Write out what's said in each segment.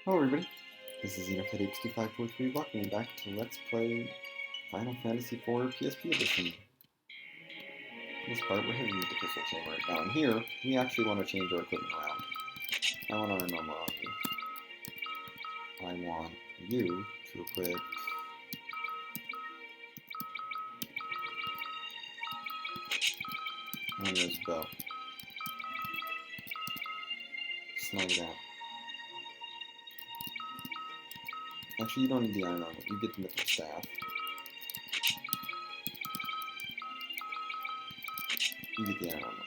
Hello everybody, this is Untitled welcoming you back to Let's Play Final Fantasy IV PSP Edition. In this part, we're heading into the Crystal Chamber right now, and here, we actually want to change our equipment around. I want our armor on you. I want you to equip... Hunter's bow. Snag that. Actually, you don't need the iron armor. You get the mythic staff. You get the iron armor.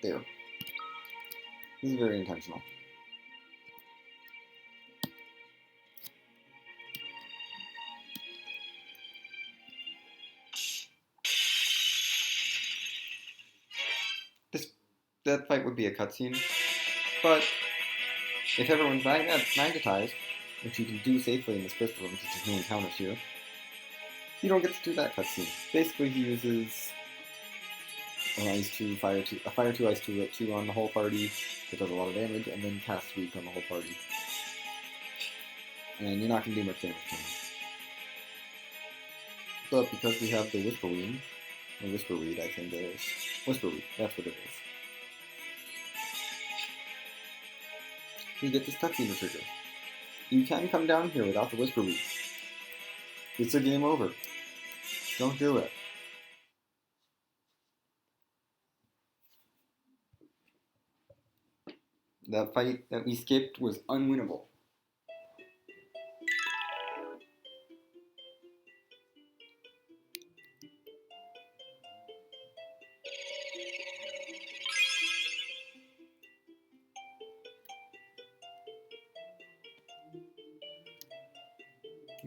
There. This is very intentional. That fight would be a cutscene, but if everyone's magnetized, which you can do safely in this crystal room since there's no encounters here, you don't get to do that cutscene. Basically, he uses an Ice 2, Fire 2, a Fire 2, Ice 2, Lit 2 on the whole party that does a lot of damage, and then casts Weak on the whole party. And you're not going to do much damage to him. But because we have the Whisperweed, or Whisperweed, I think that is. Whisperweed, that's what it is. You get this cutscene to trigger. You can come down here without the Whisperweed. It's a game over. Don't do it. That fight that we skipped was unwinnable.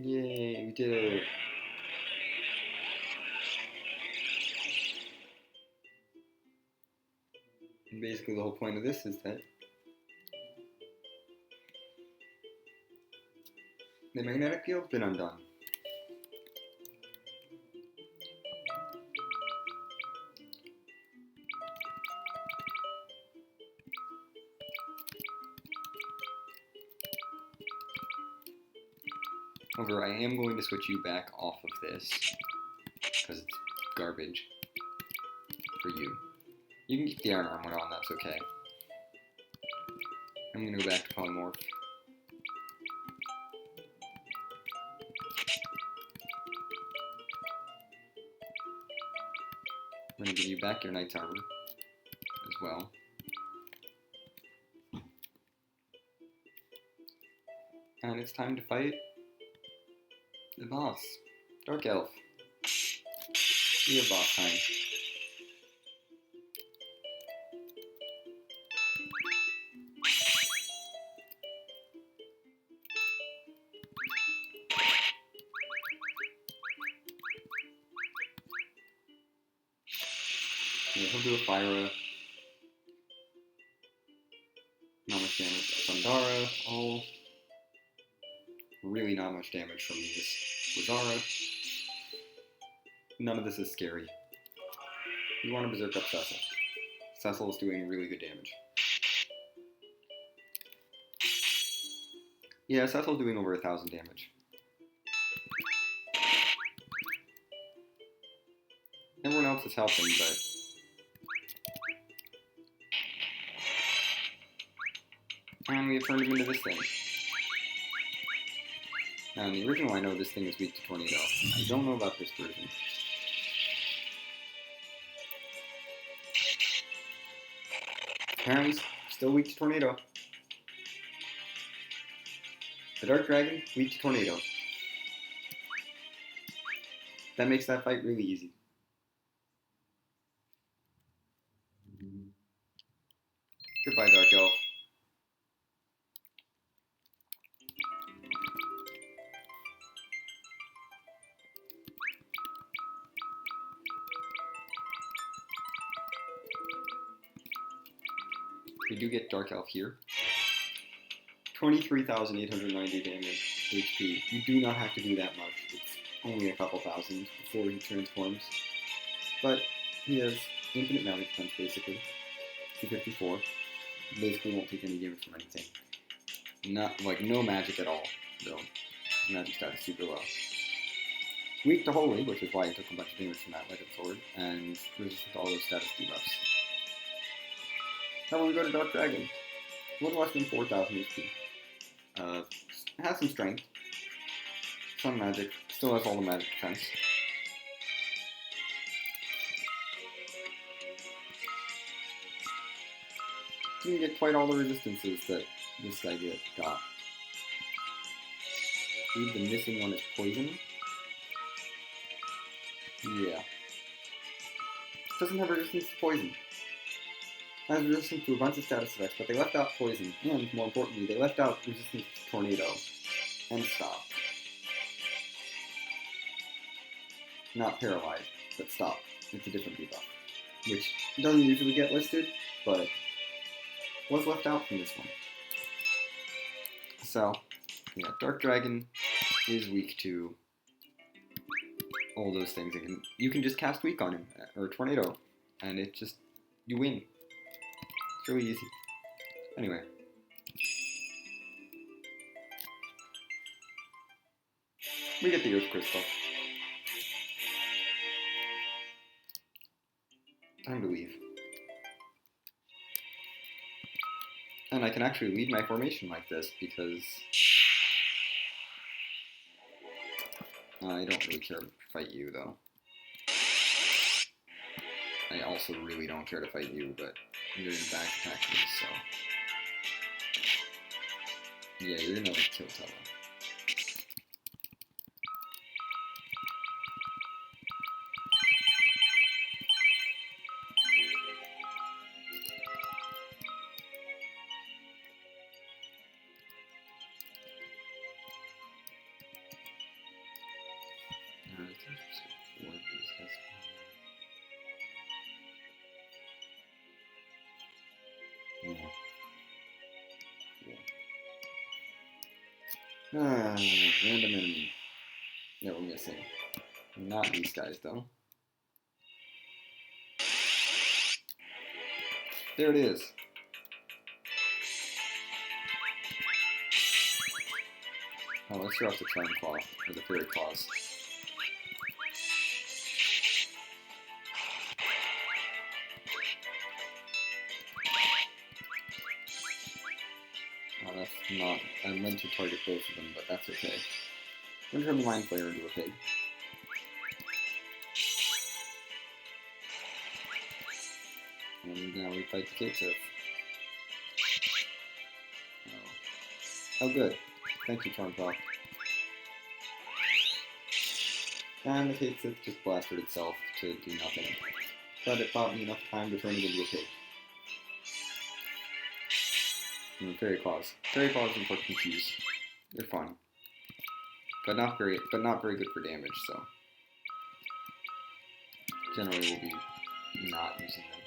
Yay, we did it. And basically the whole point of this is that the magnetic field's been undone. However, I am going to switch you back off of this, because it's garbage for you. You can keep the iron armor on, that's okay. I'm going to go back to polymorph. I'm going to give you back your knight's armor as well. And it's time to fight the boss, Dark Elf. We have boss time. Yeah, he'll do a fire, not much damage. A Thundara, all really not much damage from these. Lazara. None of this is scary. You want to berserk up Cecil. Cecil is doing really good damage. Yeah, Cecil's doing over 1,000 damage. Everyone else is helping, but... And we have turned him into this thing. Now, in the original, I know this thing is weak to Tornado. I don't know about this version. Apparently, still weak to Tornado. The Dark Dragon, weak to Tornado. That makes that fight really easy. Goodbye, Dark Elf. We do get Dark Elf here. 23,890 damage HP. You do not have to do that much. It's only a couple thousand before he transforms. But he has infinite magic defense basically. 254. Basically won't take any damage from anything. Not, like, no magic at all, though. His magic status is super low. Weak to Holy, which is why I took a bunch of damage from that Legend Sword, and resistant to all those status debuffs. Now we go to Dark Dragon. A little less than 4,000 HP. Has some strength. Some magic. Still has all the magic defense. Didn't get quite all the resistances that this guy got. I believe the missing one is poison. Yeah. Doesn't have resistance to poison. Has resistance to a bunch of status effects, but they left out poison, and more importantly, they left out resistance to tornado. And stop. Not paralyzed, but stop. It's a different debuff. Which doesn't usually get listed, but was left out from this one. So, yeah, Dark Dragon is weak to all those things. You can just cast Weak on him, or Tornado, and it just, you win. It's really easy. Anyway. We get the Earth Crystal. Time to leave. And I can actually lead my formation like this because I don't really care to fight you, though. I also really don't care to fight you, but you're gonna back attack me, so... Yeah, you're gonna kill Tella. Random enemy that we're missing. Not these guys, though. There it is. Oh, let's throw off the Flame Claw, or the Fairy Claws. Oh, that's not... I meant to target both of them, but that's okay. I'm going to turn the Mindflayer into a pig. And now we fight the Cave. Oh, good. Thank you, Charmclaw. And the Cave just blasted itself to do nothing. But it bought me enough time to turn it into a pig. And Fairy Claws. Fairy Claws are for confuse. They're fun. But not very good for damage, so generally we'll be not using them.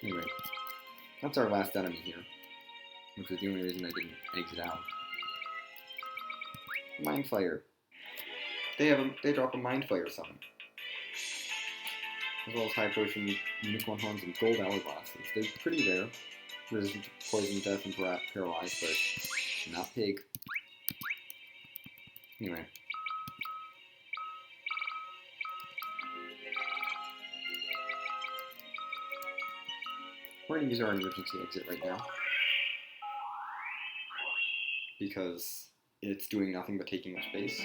Anyway, that's our last enemy here, which was the only reason I didn't exit out. Mindflayer. They drop a Mindflayer summon. As well as High Potion, Unicorn Horns, and Gold Hourglasses. They're pretty rare. Resistant to Poison, Death, and Paralyzed, but not Pig. Anyway. We're going to use our emergency exit right now. Because it's doing nothing but taking up space.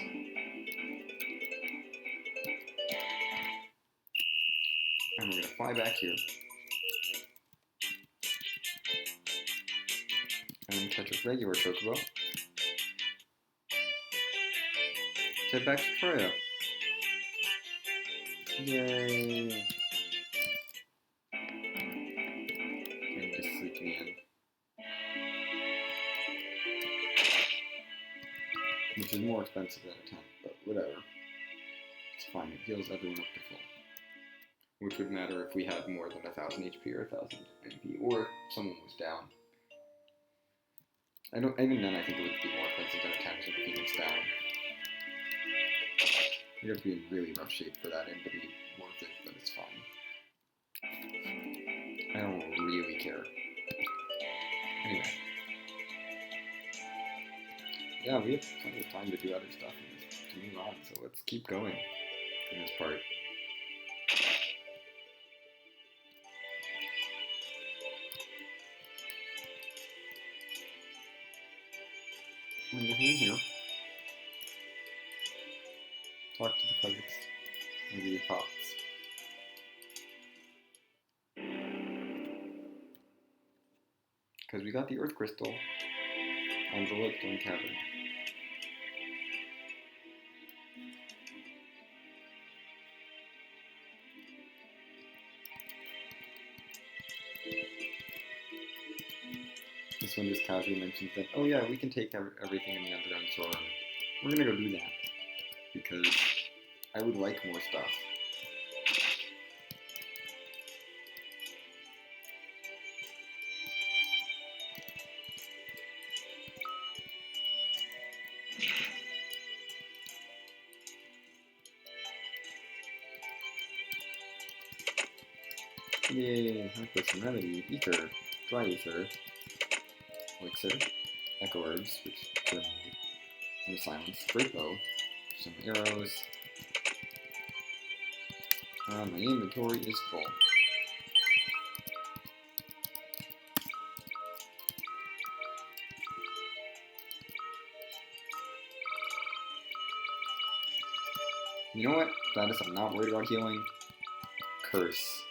And we're going to fly back here. And catch a regular Chocobo. Head back to Troia. Yay! And just sleep me in. Which is more expensive than a tent, but whatever. It's fine, it heals everyone up to full. Which would matter if we had more than 1,000 HP or 1,000 MP, or if someone was down. Even then I think it would be more expensive than a tent if Phoenix down. You have to be in really rough shape for that end to be worth it, but it's fine. I don't really care. Anyway. Yeah, we have plenty of time to do other stuff to move on, so let's keep going in this part. And we're in here. Talk to the clerics. And give you thoughts. Because we got the Earth Crystal and the Lodestone Cavern. This one just casually mentions that, oh yeah, we can take everything in the underground store. We're gonna go do that. Because I would like more stuff. Yay, Harpus, Remedy, Ether, Dry Ether, Elixir, Echo Herbs, which turn into silence, Great Bow, some arrows. My inventory is full. You know what? Gladys, I'm not worried about healing. Curse.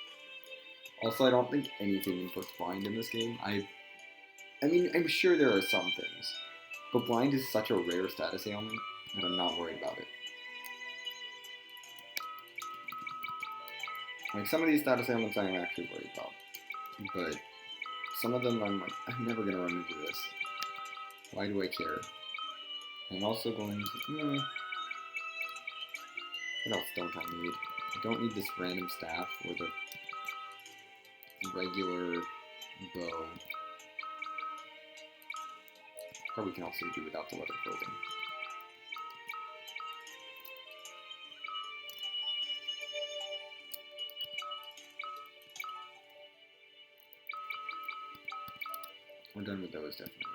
Also, I don't think anything inputs blind in this game. I mean, I'm sure there are some things, but blind is such a rare status ailment that I'm not worried about it. Like, some of these status ailments I'm actually worried about, but some of them I'm like, I'm never gonna run into this. Why do I care? I'm also going to, what else don't I need? I don't need this random staff or the regular bow. Probably can also do without the leather clothing. We're done with those, definitely.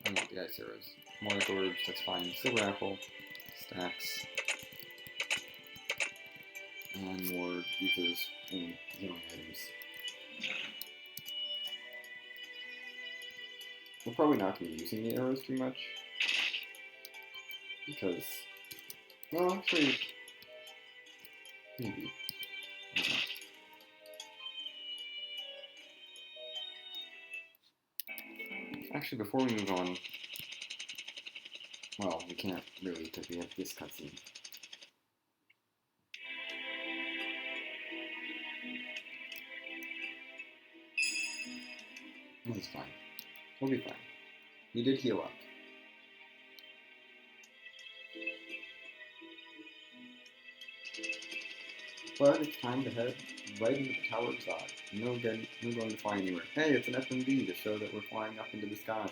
I want the ice arrows. More like orbs, that's fine. Silver apple, stacks, and more ethers and healing items. We're probably not going to be using the arrows too much, because, well, actually, maybe. I don't know. Actually, before we move on, well, we can't really because we have this cutscene. This is fine. We'll be fine. We did heal up. But it's time to head right into the Tower of Zot. No going to fly anywhere. Hey, it's an FMV to show that we're flying up into the sky.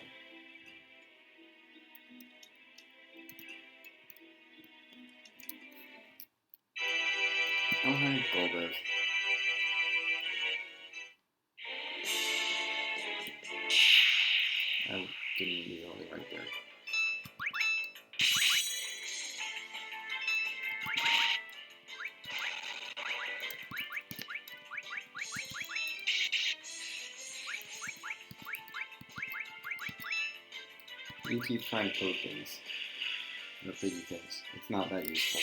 Oh, hi, Golbez. I didn't mean to be only right there. You keep trying to code things. Or figgy things. It's not that useful.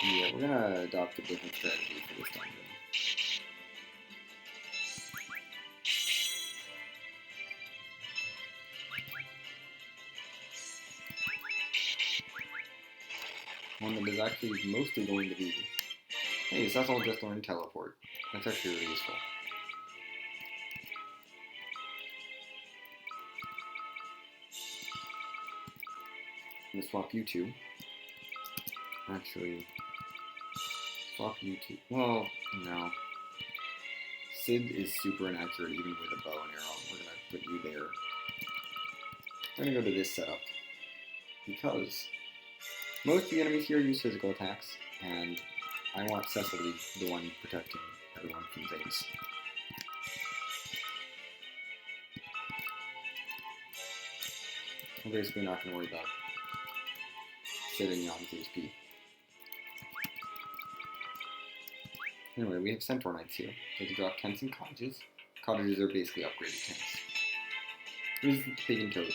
Yeah, we're gonna adopt a different strategy for this dungeon. One that is actually mostly going to be, hey, so that's all just learn teleport. That's actually really useful. I'm gonna swap you two. Actually, swap you two. Well, no. Sid is super inaccurate even with a bow and arrow. We're gonna put you there. We're gonna go to this setup because Most of the enemies here use physical attacks, and I want Cecil to be the one protecting everyone from things. I'm basically not going to worry about sitting on PSP. Anyway, we have Centaur Knights here. They can drop tents and cottages. Cottages are basically upgraded tents. Here's the pig and toad.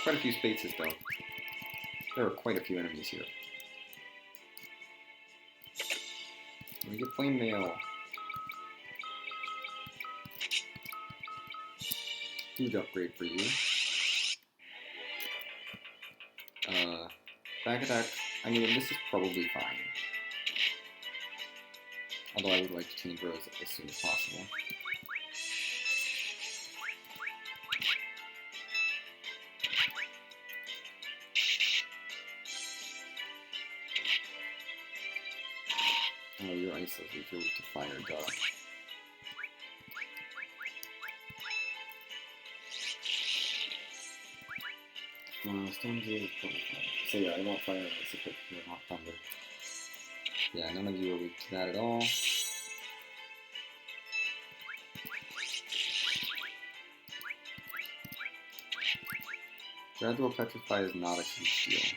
Quite a few spaces though. There are quite a few enemies here. We get flame mail. Huge upgrade for you. Back attack, I mean, this is probably fine. Although I would like to change rows as soon as possible. Oh, your ice lizards are weak to fire, duh. Stone Jade is probably fine. So yeah, I want fire and ice if you're not thunder. Yeah, none of you are weak to that at all. Gradual Petrify is not a huge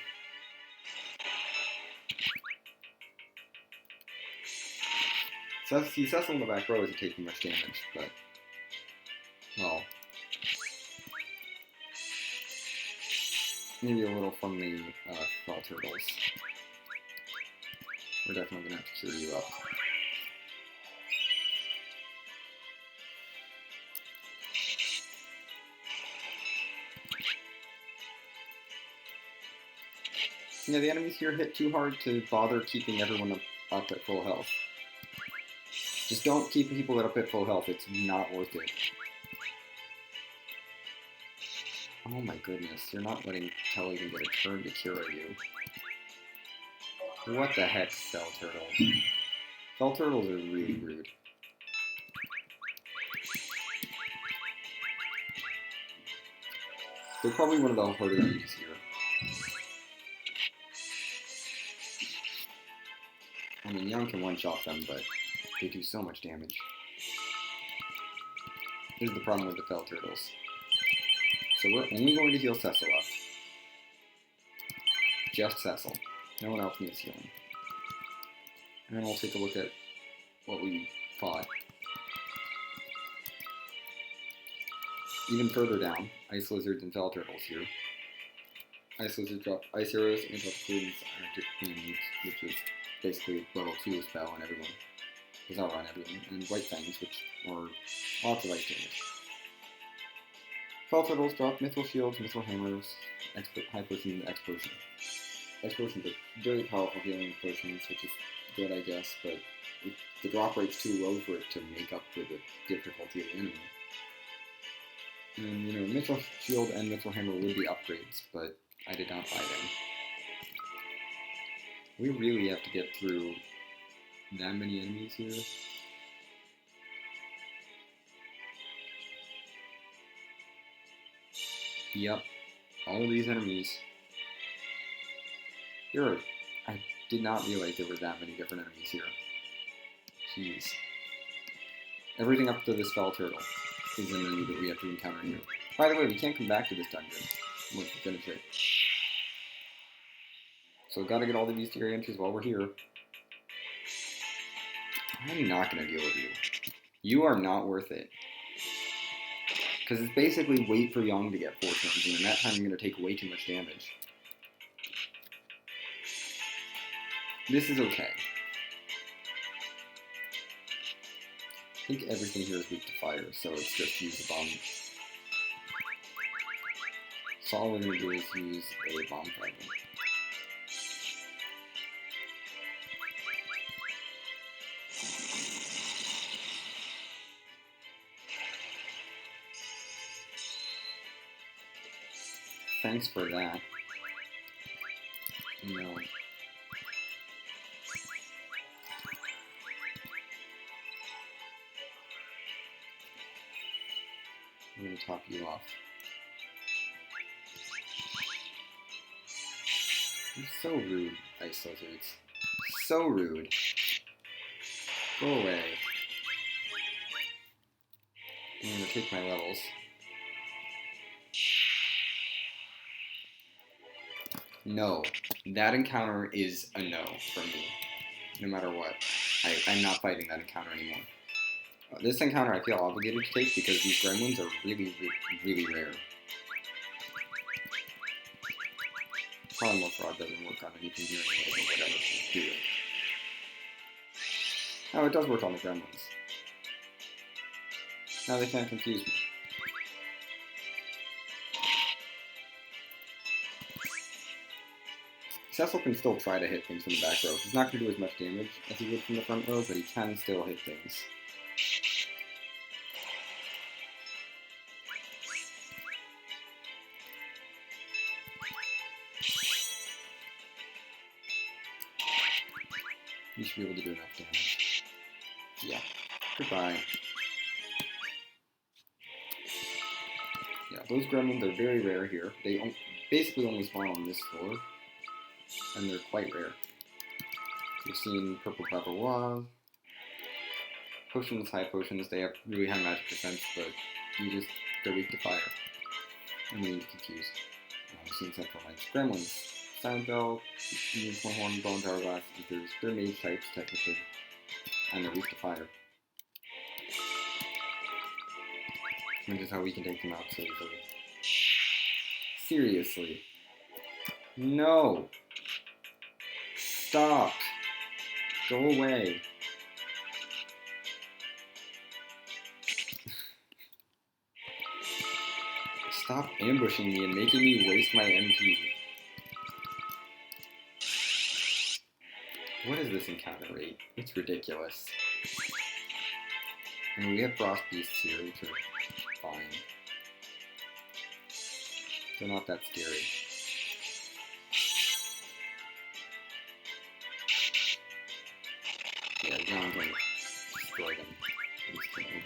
deal. See, Cecil in the back row isn't taking much damage, but, well, maybe a little from the fall turtles. We're definitely going to have to cure you up. Yeah, the enemies here hit too hard to bother keeping everyone up at full health. Just don't keep people up at full health, it's not worth it. Oh my goodness, you're not letting Tell even get a turn to cure you. What the heck, Fell Turtles? Fell Turtles are really rude. They're probably one of the harder enemies here. I mean, Young can one-shot them, but they do so much damage. This is the problem with the Fell Turtles. So we're only going to heal Cecil up. Just Cecil. No one else needs healing. And then we'll take a look at what we fought. Even further down, Ice Lizards and Fell Turtles here. Ice Lizards drop Ice Arrows and Queen's Arctic Queen, which is basically level 2 spell on everyone. Does outrun everyone. And White Fangs, which are lots of ice damage. Fell Turtles drop Mithril Shields, Mithril Hammers, High Potion, and X Potion. X Potions are very powerful healing potions, which is good, I guess, but the drop rate's too low for it to make up for the difficulty of the enemy. And, you know, Mithril Shield and Mithril Hammer would be upgrades, but I did not buy them. We really have to get through that many enemies here. Yep, all of these enemies. I did not realize there were that many different enemies here. Jeez. Everything up to this Fell Turtle is an enemy that we have to encounter here. By the way, we can't come back to this dungeon once we finish it. So gotta get all the bestiary entries while we're here. I'm not gonna deal with you. You are not worth it. Because it's basically wait for Young to get 4 turns, and in that time I'm gonna take way too much damage. This is okay. I think everything here is weak to fire, so it's just use a bomb. So all we're going to do is use a bomb fragment. Thanks for that. No. We're going to top you off. You're so rude, Ice Lizards. So rude. Go away. I'm gonna take my levels. No. That encounter is a no from me. No matter what. I'm not fighting that encounter anymore. This encounter I feel obligated to take because these gremlins are really, really rare. Probably more fraud doesn't work on anything here anyway, but whatever. Do it. Oh, it does work on the gremlins. Now they can't confuse me. Cecil can still try to hit things from the back row. He's not going to do as much damage as he would from the front row, but he can still hit things. You should be able to do enough damage. Yeah. Goodbye. Yeah, those gremlins are very rare here. They basically only spawn on this floor, and they're quite rare. You've seen purple Bavarois, potions, high potions. They have really high magic defense, but they're weak to fire. And they need to confuse. You've seen Centaur Knights, gremlins, Silent Bell, Unicorn Horn, Bone Tower Glass, Ethers. They're mage types technically, and they're weak to fire. Which is how we can take them out so easily. Seriously. No! Stop! Go away. Stop ambushing me and making me waste my MP. What is this encounter rate? It's ridiculous. I mean, we have Frostbeasts here, which are fine. They're not that scary. Yeah, John's going to destroy them instantly.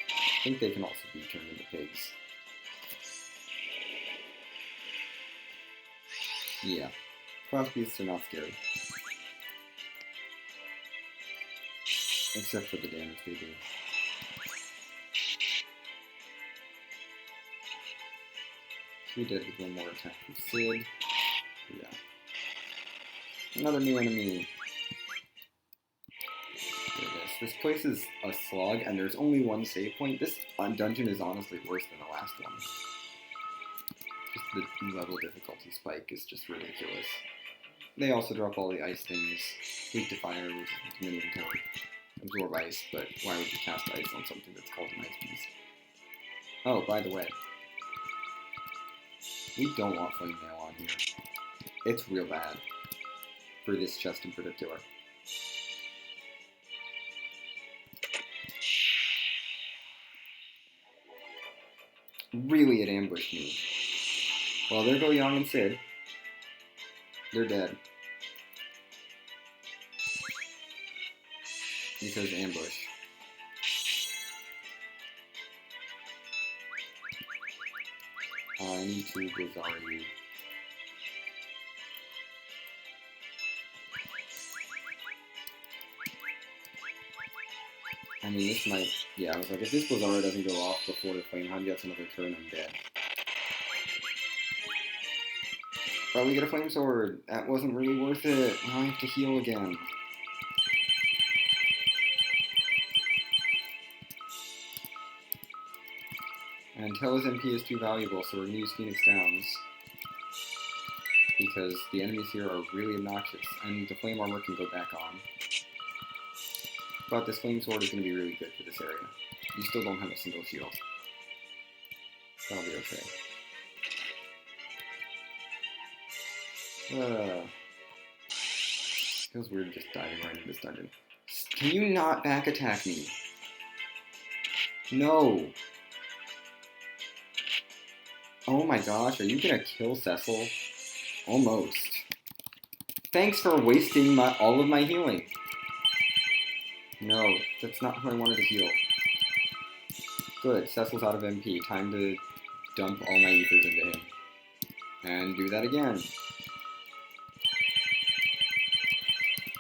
I think they can also be turned into pigs. Yeah, Frostbeasts are not scary. Except for the damage they do. We did with one more attack from Sid. Yeah. Another new enemy. There it is. This place is a slog, and there's only one save point. This dungeon is honestly worse than the last one. Just the level difficulty spike is just ridiculous. They also drop all the ice things. Weak to fire, which is mini and tower. Absorb ice, but why would you cast ice on something that's called an ice beast? Oh, by the way. We don't want Flamehound on here. It's real bad. For this chest in particular. Really, it ambushed me. Well, there go Yang and Sid. They're dead. Because ambush. I need to bizarre you. I mean, this might... Yeah, I was like, if this Bizarre doesn't go off before the Flamehound gets another turn, I'm dead. But we get a Flame Sword. That wasn't really worth it. Now I have to heal again. And Tella's MP is too valuable, so we're going to use Phoenix Downs. Because the enemies here are really obnoxious, and the Flame Armor can go back on. But this Flame Sword is going to be really good for this area. You still don't have a single shield. That'll be okay. Feels weird just diving right into this dungeon. Can you not back attack me? No! Oh my gosh, are you gonna kill Cecil? Almost. Thanks for wasting all of my healing. No, that's not who I wanted to heal. Good, Cecil's out of MP. Time to dump all my ethers into him. And do that again.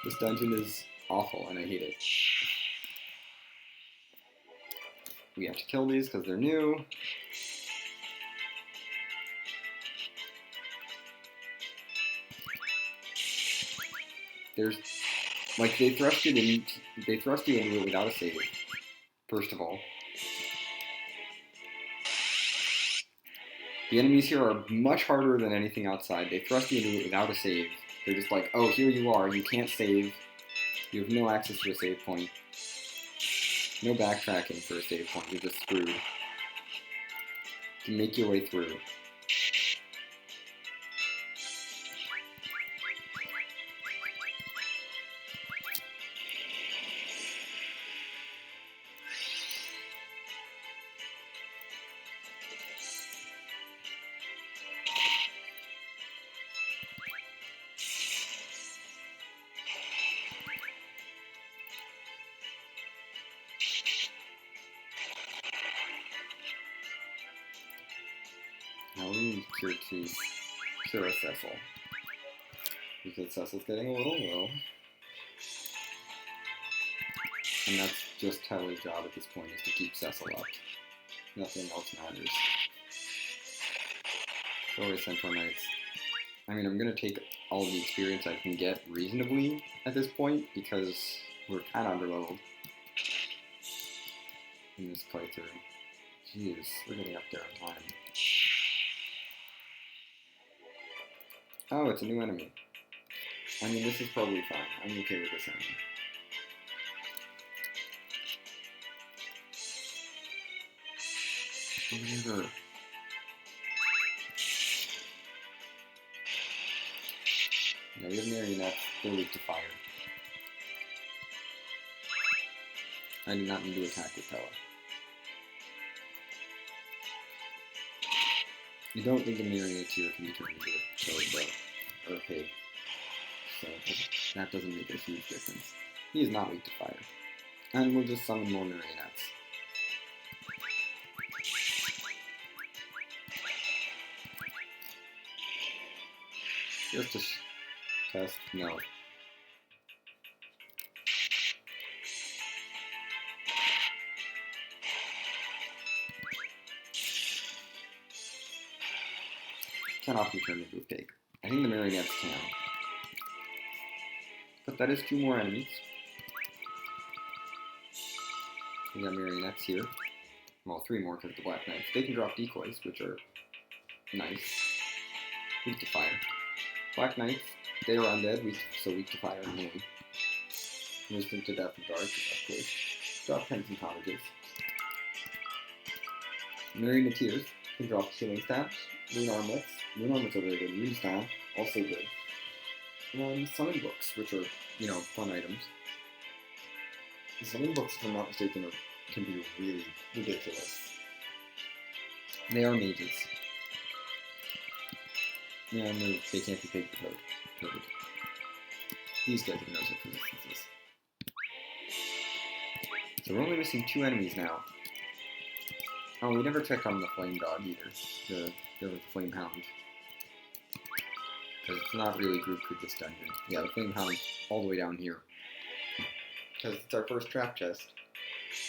This dungeon is awful, and I hate it. We have to kill these because they're new. There's, like, they thrust you into it without a save, first of all. The enemies here are much harder than anything outside. They thrust you into it without a save. They're just like, oh, here you are, you can't save. You have no access to a save point. No backtracking for a save point, you're just screwed. You can make your way through. Now we need to cure a Cecil. Because Cecil's getting a little low. And that's just Tyler's job at this point, is to keep Cecil up. Nothing else matters. Go away, Centaur Knights. I mean, I'm going to take all the experience I can get reasonably at this point, because we're kind of underleveled in this playthrough. Jeez, we're getting up there on time. Oh, it's a new enemy. I mean, this is probably fine. I'm okay with this enemy. Over here. Now we have Marionette, they're weak to fire. I do not need to attack with power. You don't think a Marionetteer can be turned into a toad, or a pig. So that doesn't make a huge difference. He is not weak to fire. And we'll just summon more Marionettes. Just to test? No. Cannot be turned into a pig. I think the Marionettes can. But that is 2 more enemies. We got Marionettes here. Well, 3 more because the Black Knights. They can drop decoys, which are nice. Weak to fire. Black Knights, they are undead, so weak to fire and melee. Resistant to death and dark, of course. Drop pens and cottages. Marionetteers can drop healing stabs, rune armlets. Rune armlets are very good. Rune staff, also good. Summon books, which are, fun items. The summon books, if I'm not mistaken, can be really ridiculous. They are mages. Yeah, no, they can't be pigged with code. These guys have no such resistances. So we're only missing 2 enemies now. Oh, we never checked on the flame dog either. The Flamehound. Because it's not really grouped with this dungeon. Yeah, the Flamehound's all the way down here. Because it's our first trap chest.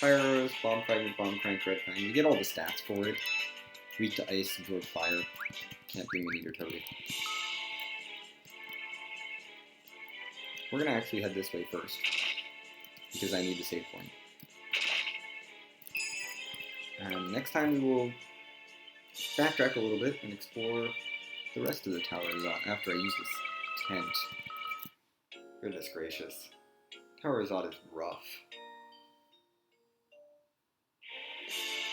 Fire arrows, bomb fragment, bomb crank, red fang. We get all the stats for it. Weak to ice, absorb fire. Can't be mini or toady. We're gonna actually head this way first. Because I need the save point. And next time we will backtrack a little bit and explore the rest of the Tower of Zot after I use this tent. Goodness gracious. Tower of Zot is rough.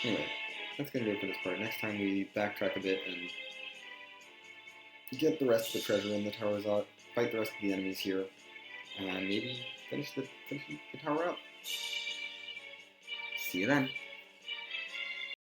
Anyway, that's gonna do it for this part. Next time we backtrack a bit and get the rest of the treasure in the Tower of Zot, fight the rest of the enemies here, and maybe finish the tower up. See you then.